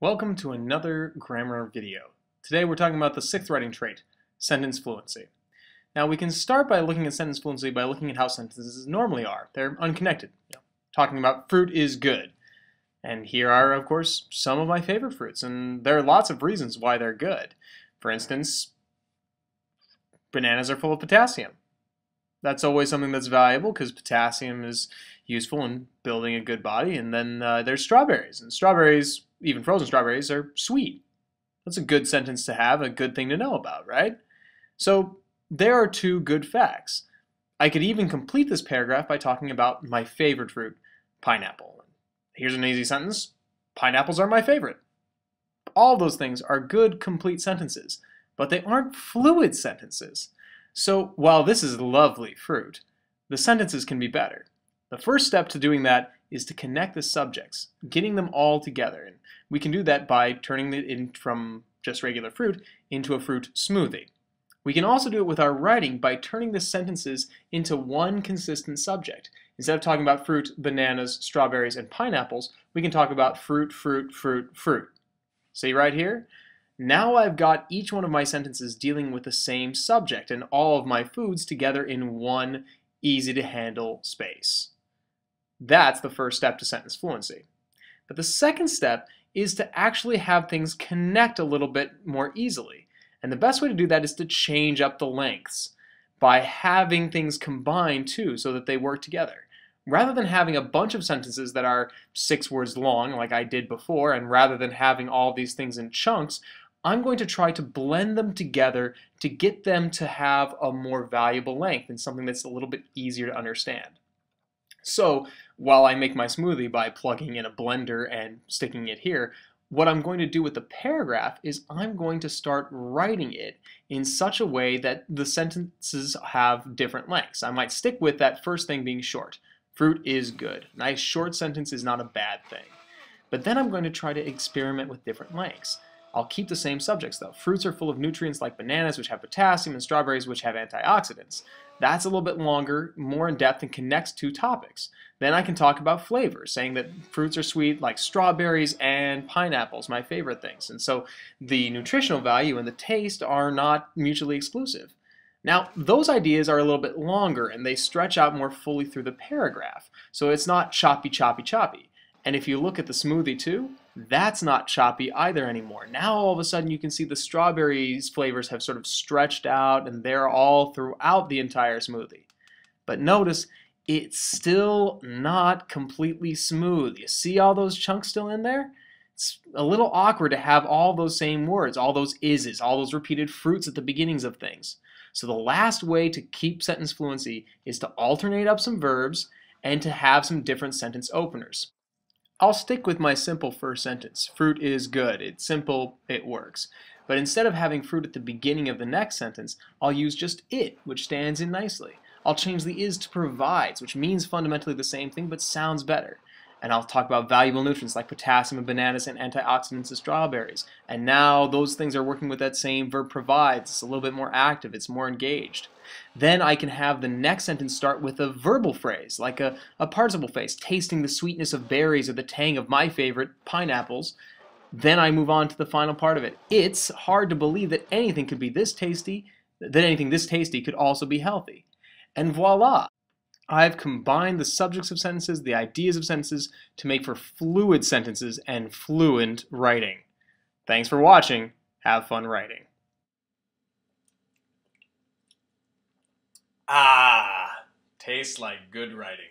Welcome to another grammar video. Today we're talking about the sixth writing trait, sentence fluency. Now we can start by looking at sentence fluency by looking at how sentences normally are. They're unconnected. Talking about fruit is good. And here are, of course, some of my favorite fruits, and there are lots of reasons why they're good. For instance, bananas are full of potassium. That's always something that's valuable because potassium is useful in building a good body. And then there's strawberries, and strawberries, even frozen strawberries, are sweet. That's a good sentence to have, a good thing to know about, right? So there are two good facts. I could even complete this paragraph by talking about my favorite fruit, pineapple. Here's an easy sentence. Pineapples are my favorite. All those things are good, complete sentences, but they aren't fluid sentences. So while this is lovely fruit, the sentences can be better. The first step to doing that is to connect the subjects, getting them all together. And we can do that by turning it in from just regular fruit into a fruit smoothie. We can also do it with our writing by turning the sentences into one consistent subject. Instead of talking about fruit, bananas, strawberries, and pineapples, we can talk about fruit, fruit, fruit, fruit. See right here? Now I've got each one of my sentences dealing with the same subject and all of my foods together in one easy-to-handle space. That's the first step to sentence fluency. But the second step is to actually have things connect a little bit more easily. And the best way to do that is to change up the lengths by having things combine too so that they work together. Rather than having a bunch of sentences that are 6 words long like I did before, and rather than having all these things in chunks, I'm going to try to blend them together to get them to have a more valuable length and something that's a little bit easier to understand. So while I make my smoothie by plugging in a blender and sticking it here, what I'm going to do with the paragraph is I'm going to start writing it in such a way that the sentences have different lengths. I might stick with that first thing being short. Fruit is good. A nice short sentence is not a bad thing. But then I'm going to try to experiment with different lengths. I'll keep the same subjects though. Fruits are full of nutrients like bananas, which have potassium, and strawberries, which have antioxidants. That's a little bit longer, more in depth, and connects two topics. Then I can talk about flavors, saying that fruits are sweet like strawberries and pineapples, my favorite things. And so the nutritional value and the taste are not mutually exclusive. Now, those ideas are a little bit longer and they stretch out more fully through the paragraph. So it's not choppy, choppy, choppy. And if you look at the smoothie too, that's not choppy either anymore. Now all of a sudden you can see the strawberries flavors have sort of stretched out and they're all throughout the entire smoothie. But notice, it's still not completely smooth. You see all those chunks still in there? It's a little awkward to have all those same words, all those is's, all those repeated fruits at the beginnings of things. So the last way to keep sentence fluency is to alternate up some verbs and to have some different sentence openers. I'll stick with my simple first sentence. Fruit is good. It's simple, it works. But instead of having fruit at the beginning of the next sentence, I'll use just it, which stands in nicely. I'll change the is to provides, which means fundamentally the same thing but sounds better. And I'll talk about valuable nutrients like potassium in bananas and antioxidants in strawberries. And now those things are working with that same verb provides. It's a little bit more active, it's more engaged. Then I can have the next sentence start with a verbal phrase, like a participle phrase, tasting the sweetness of berries or the tang of my favorite, pineapples. Then I move on to the final part of it. It's hard to believe that anything could be this tasty, that anything this tasty could also be healthy. And voila! I've combined the subjects of sentences, the ideas of sentences, to make for fluid sentences and fluent writing. Thanks for watching. Have fun writing. Ah, tastes like good writing.